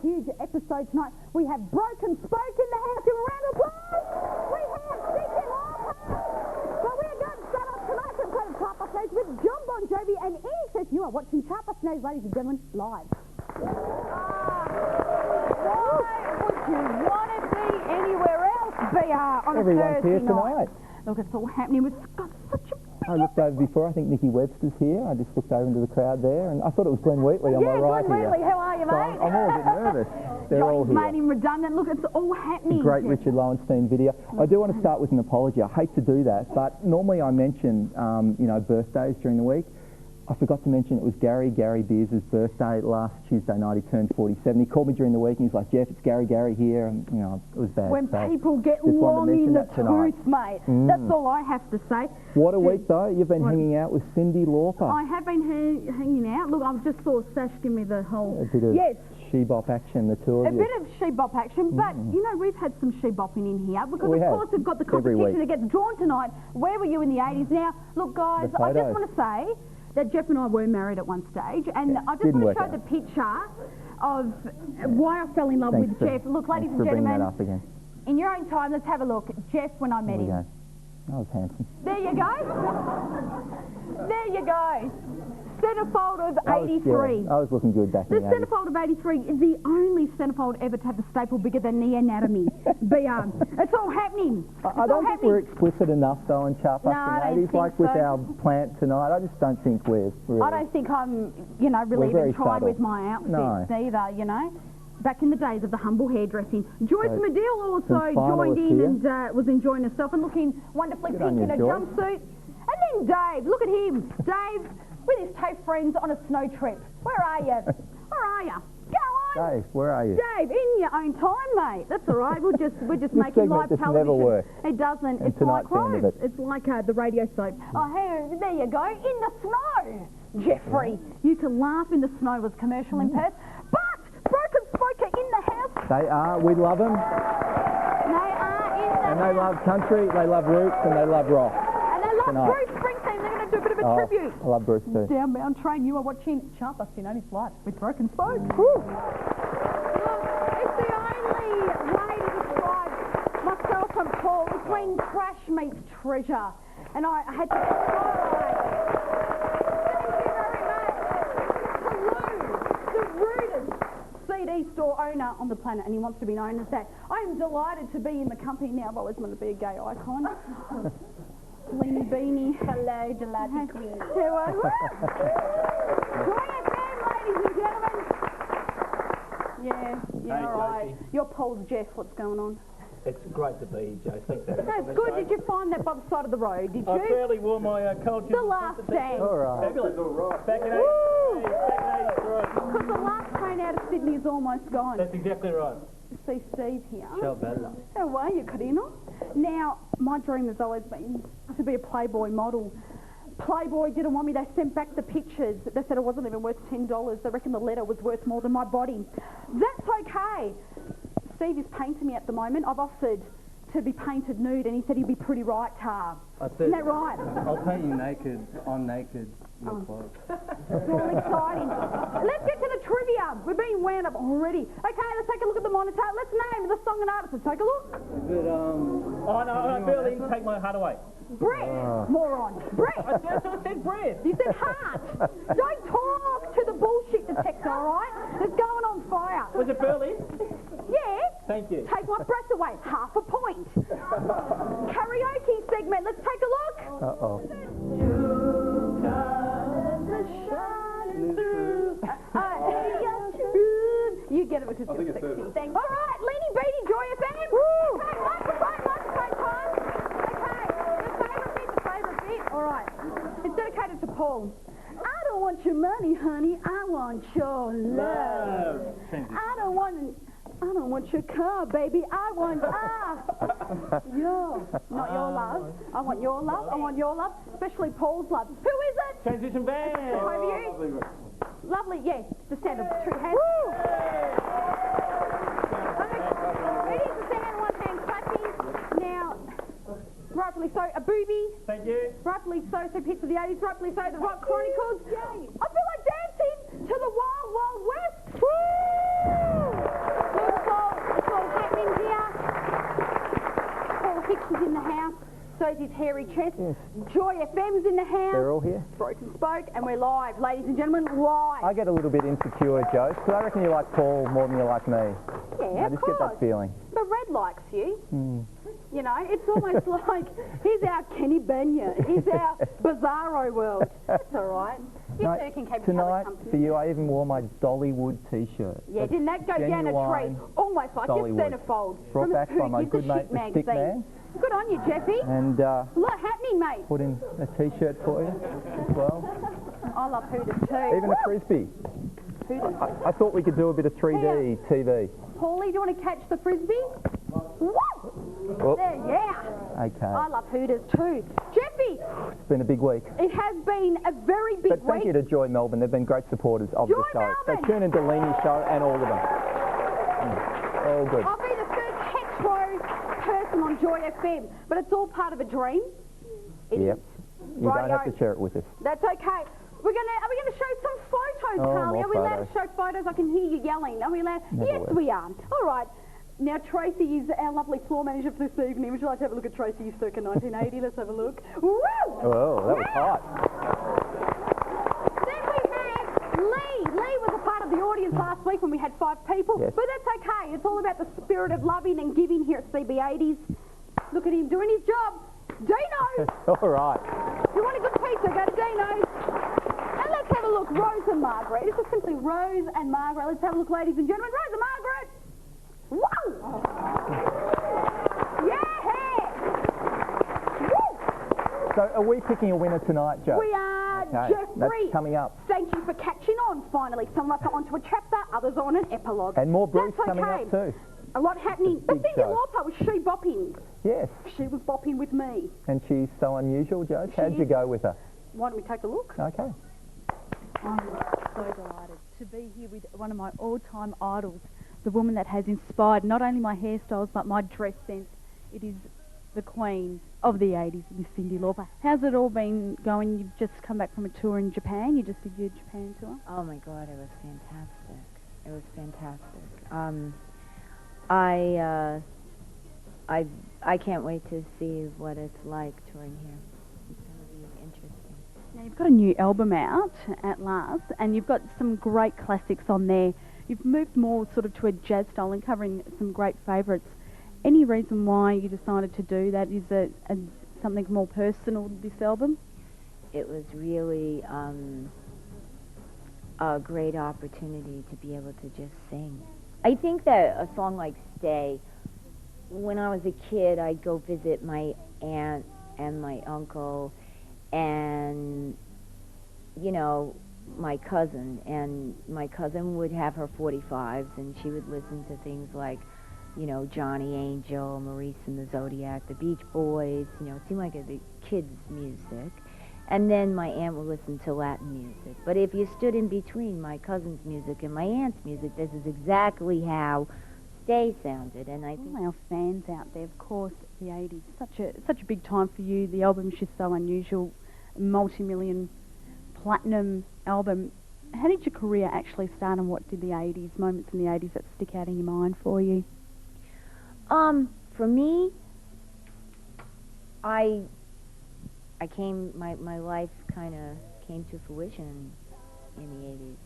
huge episode tonight. We have Broken Spoke in the house. Give a round of applause. We have Cyndi Lauper. So we are going to start off tonight's episode of Chartbusting 80s with John Bon Jovi and in excess. You are watching Chartbusting 80s, ladies and gentlemen, live. Why would you want to be anywhere else, BR, on Everyone's a Thursday here night? tonight. Look, it's all happening. We've got such a I looked over before, I think Nikki Webster's here. I just looked over into the crowd there and I thought it was Glenn Wheatley on my right Glenn Wheatley, here. how are you, So mate? I'm all a bit nervous. They're all Johnny's here. made him redundant. Look, it's all happening. Great Richard Lowenstein video. I do want to start with an apology. I hate to do that, but normally I mention, you know, birthdays during the week. I forgot to mention it was Gary Beers' birthday last Tuesday night. He turned 47. He called me during the week and he was like, Jeff, it's Gary here. And, you know, it was bad. When so people get just long in the tonight. tooth, mate. That's all I have to say. What a week, though. You've been hanging out with Cyndi Lauper. I have been hanging out. Look, I've just saw Sash give me the whole... A bit of she-bop action, the two of you. A bit of she-bop action, but, you know, we've had some she-bopping in here because, We of have. course, we've got the competition that gets drawn tonight. Where were you in the 80s? Now, look, guys, I just want to say that Jeff and I were married at one stage, and I just want to show the picture of why I fell in love with Jeff. Look, ladies and gentlemen, that up again. in your own time, let's have a look. Jeff, when I met him. That was handsome. There you go. There you go. Centerfold of 83. I was looking good back in the 80s. The centerfold of 83 is the only centerfold ever to have the staple bigger than the anatomy. It's all happening. I don't think we're explicit enough, though, in Chartbusting 80s, like with our plant tonight. I just don't think we're really... I don't think I'm, you know, really even trying with my outfits either, you know. Back in the days of the humble hairdressing. Joyce Medill also joined in and was enjoying herself and looking wonderfully pink in a jumpsuit. And then Dave, look at him. Dave with his TAFE friends on a snow trip. Where are you? Where are you? Go on. Dave, where are you? Dave, in your own time, mate. That's all right. We're just making live television. Never works. It doesn't. And it's like Rose. It's like the radio soap. Oh, here, there you go. In the snow, Jeffrey. You can laugh in the snow was commercial in Perth, but Broken Spoke are in the house. They are. We love them. They are in the And they love country, they love roots, and they love rock. And they love Bruce Springsteen. They're going to do a bit of a tribute. I love Bruce too. Downbound train. You are watching Chartbusting 80s live with Broken Spoke. Look, it's the only way to describe myself and Paul. It's when trash meets treasure. And I had to thank you very much to Lou, the rudest CD store owner on the planet, and he wants to be known as that. I am delighted to be in the company now. I've always wanted to be a gay icon. Leany Beanie. Hello, delighted queen. How are you? Join us in, ladies and gentlemen. Yeah, all right. You're Paul's Jeff. What's going on? It's great to be here, Joe. Thanks for having me. That's good. Did you find that by the side of the road, did you? I fairly wore my culture. The last dance. All right. Fabulous. All right. Back in 83. Because the last train out of Sydney is almost gone. That's exactly right. See Steve here. Ciao, bella. How are you, Carino? Now, my dream has always been to be a Playboy model. Playboy didn't want me. They sent back the pictures. They said it wasn't even worth $10. They reckon the letter was worth more than my body. That's okay. Steve is painting me at the moment. I've offered to be painted nude, and he said he'd be pretty right, Tar. Isn't that right? I'll paint you naked, on naked, your clothes. It's all exciting. Let's get to the trivia. We're being wound up already. Okay, let's take a look at the monitor. Let's name the song and artist. Let's take a look. But, Oh, no, I barely didn't take my heart away. Brett, moron. Brett. I said bread. You said heart. Don't talk to the bullshit detector, all right? It's going on fire. Was it Burley? Yeah. Thank you. Take my breath away. Half a point. Karaoke segment. Let's take a look. Uh-oh. You get it because you're sexy. Thanks. All right, Leany Beanie, Joy FM. Woo! Okay, microphone time. Okay, the favourite bit. All right. It's dedicated to Paul. I don't want your money, honey. I want your love. I don't want your car, baby. I want not your love. I want your love. I want your love, especially Paul's love. Who is it? Transition band. Over you. Lovely, yes, the sound of true hands. It is the sound of one hand clapping. Now, rightfully so, a booby. Thank you. Rightfully so, hits of the 80s. Rightfully so, the Rock Chronicles. I feel like dancing to the Wild Wild West. Woo! Six is in the house. So's his hairy chest. Yes. Joy FM's in the house. They're all here. Broken Spoke, and we're live. Ladies and gentlemen, live. I get a little bit insecure, Joe, because I reckon you like Paul more than you like me. Yeah, I just get that feeling. But Red likes you. You know, it's almost like he's our Kenny Benya. He's our Bizarro world. That's all right. You two can keep tonight, company. for you, I even wore my Dollywood T-shirt. Yeah, didn't that go down a tree? Almost like your centerfold. Brought back by my good mate, the Stick Man. Good on you, Jeffy. And a lot happening, mate. Put in a T-shirt for you as well. I love Hooters too. Even a Frisbee. Hooters. I thought we could do a bit of 3D TV. Paulie, do you want to catch the Frisbee? Woo! Oh. There, yeah. Okay. I love Hooters too. Jeffy! It's been a big week. It has been a very big week. But thank you to Joy Melbourne. They've been great supporters of the show. Melbourne. They tune into Leanie's show and all of them. All good. I'll be the first hetero person on Joy FM, but it's all part of a dream. Yep. You don't have to share it with us. That's okay. Are we gonna show some photos, Carly? Are we allowed to show photos? I can hear you yelling. Are we allowed? Yes, we are. All right. Now, Tracy is our lovely floor manager for this evening. Would you like to have a look at Tracy circa 1980? Let's have a look. Woo! Oh, that was hot. Then we have Lee. Lee was a part of the audience last week when we had 5 people. Yes. But that's okay. It's all about the spirit of loving and giving here at CB80s. Look at him doing his job. Dino! All right. You want a good pizza? Go to Dino's. And let's have a look. Rose and Margaret. This is simply Rose and Margaret. Let's have a look, ladies and gentlemen. Rose and Margaret. Whoa! Yeah! Woo! So are we picking a winner tonight, Joe? We are, okay. Jeffrey. That's coming up. Thank you for catching on, finally. Some of us are onto a chapter, others on an epilogue. And more Bruce That's coming okay. up too. A lot happening. But big Cyndi show. Lauper, was she bopping? Yes. She was bopping with me. And she's so unusual, Joe. How'd you go with her? Why don't we take a look? Okay. I'm so delighted to be here with one of my all-time idols, the woman that has inspired not only my hairstyles but my dress sense. It is the queen of the 80s, Miss Cyndi Lauper. How's it all been going? You've just come back from a tour in Japan. You just did your Japan tour. Oh my God, it was fantastic. It was fantastic. I can't wait to see what it's like touring here. It's going to be interesting. Now, you've got a new album out at last, and you've got some great classics on there. You've moved more sort of to a jazz style and covering some great favourites. Any reason why you decided to do that? Is it something more personal, this album? It was really a great opportunity to be able to just sing. I think that a song like Stay, when I was a kid, I'd go visit my aunt and my uncle and, you know, my cousin. And my cousin would have her 45s, and she would listen to things like, you know, Johnny Angel, Maurice and the Zodiac, the Beach Boys, you know, it seemed like the kids' music. And then my aunt would listen to Latin music. But if you stood in between my cousin's music and my aunt's music, this is exactly how Stay sounded. And I think all our fans out there, of course, the 80s, such a big time for you. The album's just so unusual, multi-million platinum album. How did your career actually start, and what did the 80s, moments in the 80s that stick out in your mind for you? For me, my life kind of came to fruition in the 80s.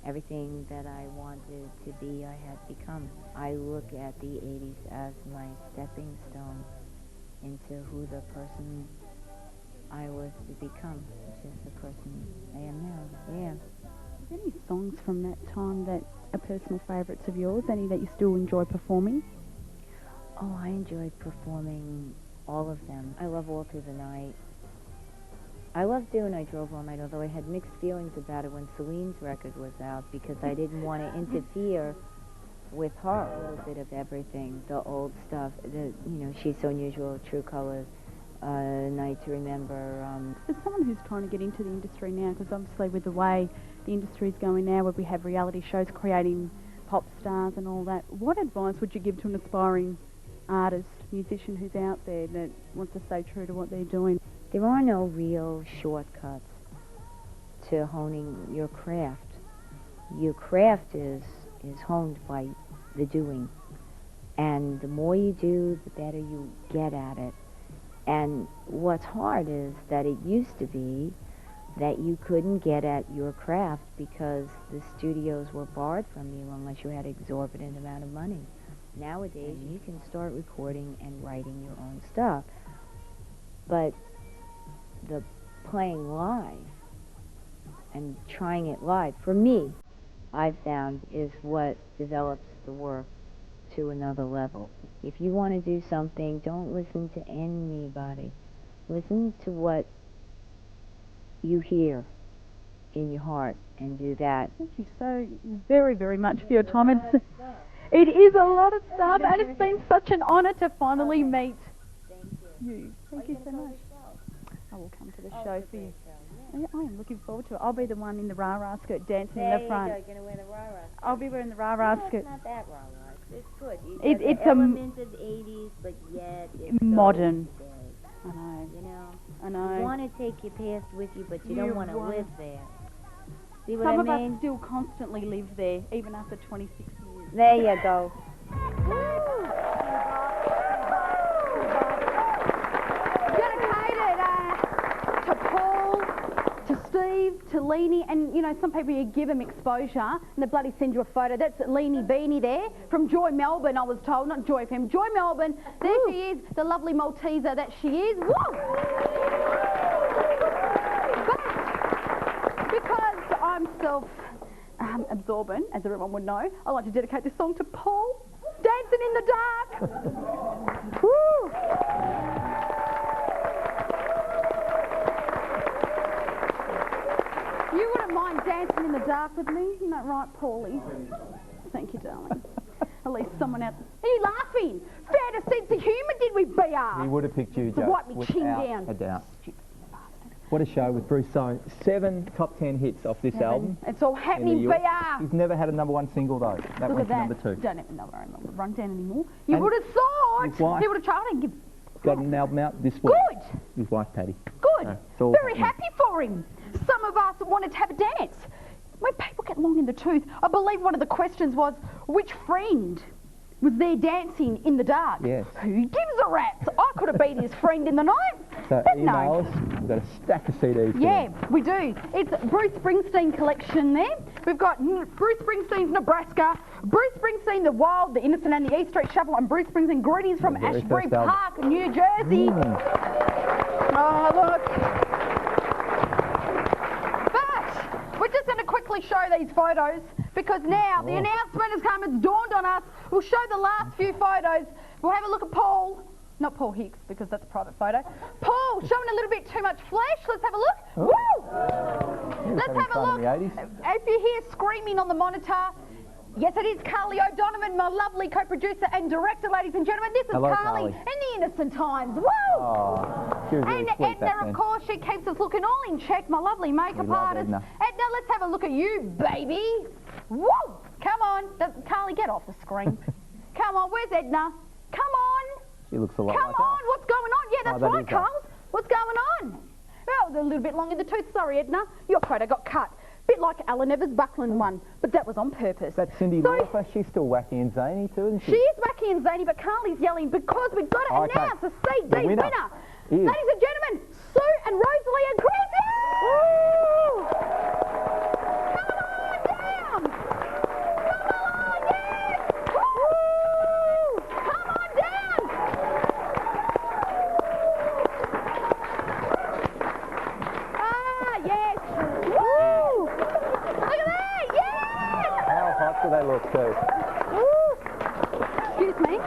Everything that I wanted to be, I had become. I look at the 80s as my stepping stone into who the person I was to become, which is the person I am now. Yeah. Are there any songs from that time that are personal favourites of yours, any that you still enjoy performing? Oh, I enjoyed performing all of them. I love All Through the Night. I loved doing I Drove All Night, although I had mixed feelings about it when Celine's record was out, because I didn't want to interfere with her. A little bit of everything, the old stuff, you know, She's So Unusual, True Colors, Night to Remember. As someone who's trying to get into the industry now, because obviously with the way the industry's going now, where we have reality shows creating pop stars and all that, what advice would you give to an aspiring artist, musician who's out there that wants to stay true to what they're doing? There are no real shortcuts to honing your craft. Your craft is honed by the doing. And the more you do, the better you get at it. And what's hard is that it used to be that you couldn't get at your craft because the studios were barred from you unless you had an exorbitant amount of money. Nowadays, you can start recording and writing your own stuff. But the playing live and trying it live, for me, I've found, is what develops the work to another level. If you want to do something, don't listen to anybody. Listen to what you hear in your heart and do that. Thank you so very, very much for your time. It is a lot of stuff, and it's been such an honour to finally meet you. Thank you so much. I will come to the show for you. Yeah, I am looking forward to it. I'll be the one in the rah-rah skirt dancing in the front. There you go, you're going to wear the rah-rah skirt. I'll be wearing the rah-rah skirt. It's not that rah-rah. It's good. It's elements of the 80s, but yet it's modern. So I know. you know, I know. you want to take your past with you, but you don't want to live there. See what Some I of mean? us still constantly live there, even after 26 years. There you go. Dedicated to Paul, to Steve, to Leanie, and you know, some people you give them exposure and they bloody send you a photo. That's Leanie Beanie there from Joy Melbourne, I was told, not Joy FM, Joy Melbourne. There she is, the lovely Malteser that she is. Woo! But because I'm self-absorbent, as everyone would know, I like to dedicate this song to Paul, Dancing in the Dark. Woo! You wouldn't mind dancing in the dark with me, isn't that right, Paulie? Thank you, darling. At least someone out. Are you laughing? Fair to sense of humour, did we, BR? He would have picked you, So Joe, wipe me chin without down. a doubt. What a show with Bruce Soane. 7 top 10 hits off this album. It's all happening, in the US. BR. He's never had a #1 single though. That Look went at to that. number 2. Don't have another rundown anymore. You And would have thought. his wife- He would have tried and give. Got an album out this week. Good. His wife Patty. Good. it's all Very happening. happy for him. Some of us wanted to have a dance. When people get long in the tooth, I believe one of the questions was, which friend was there dancing in the dark? Yes. Who gives a rat's? I could have been his friend in the night. So but email no. us. We've got a stack of CDs. for Yeah, you. we do. It's Bruce Springsteen collection there. We've got Bruce Springsteen's Nebraska, Bruce Springsteen The Wild, The Innocent and the E Street Shuffle, and Bruce Springsteen Greetings from The very Ashbury first album. Park, New Jersey. Oh, look. But we're just going to quickly show these photos because now the announcement has come. It's dawned on us. We'll show the last few photos. We'll have a look at Paul. Not Paul Hicks, because that's a private photo. Paul, showing a little bit too much flesh. Let's have a look. Woo! Let's having have a fun look. in the 80s. If you hear screaming on the monitor, yes, it is Carly O'Donovan, my lovely co-producer and director, ladies and gentlemen. This is Hello, Carly Carly. in the innocent times. Woo! Oh, she was really And sweet Edna, back of then. course, she keeps us looking all in check, my lovely makeup We love artist. Edna. Edna, let's have a look at you, baby. Woo! Come on. Carly, get off the screen. Come on, where's Edna? Come on. She looks a lot Come like on, us. what's going on? Yeah, that's that right, is us. Carl. What's going on? Oh, a little bit long in the tooth. Sorry, Edna. Your photo got cut. Bit like Alan Evers' Buckland one, but that was on purpose. That's Cyndi Sorry. Lauper. She's still wacky and zany too, isn't she? She is wacky and zany, but Carly's yelling because we've got to Okay. announce a CD The winner is- Ladies and gentlemen, Sue and Rosalie and Chrissy! Come on down! Come on, yes! Woo! Come on down! Ah, yes! Woo! Look at that! Yes! How hot do they look too? Excuse me.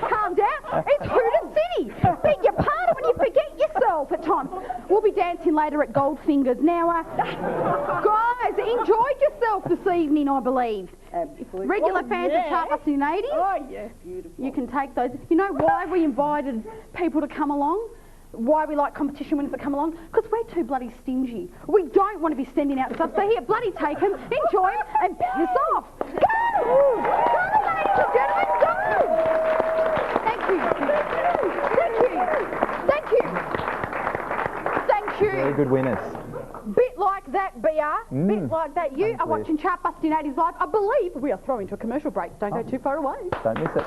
Calm down. It's Hooter City. Beg your pardon when you forget yourself at times. We'll be dancing later at Goldfingers. Now, guys, enjoyed yourself this evening, I believe. Absolutely. Regular fans of Chartbusting 80s. Oh, yes, beautiful. You can take those. You know why we invited people to come along? Why we like competition winners that come along? Because we're too bloody stingy. We don't want to be sending out stuff. So here, bloody take them, enjoy them, and piss off. Go! Go, ladies and gentlemen, go! Thank you. Thank you. Thank you. Thank you. Very good winners. Bit like that, BR. Bit like that. You Thanks, are Liz. watching Chartbusting 80s Live. I believe we are throwing to a commercial break. Don't go too far away. Don't miss it.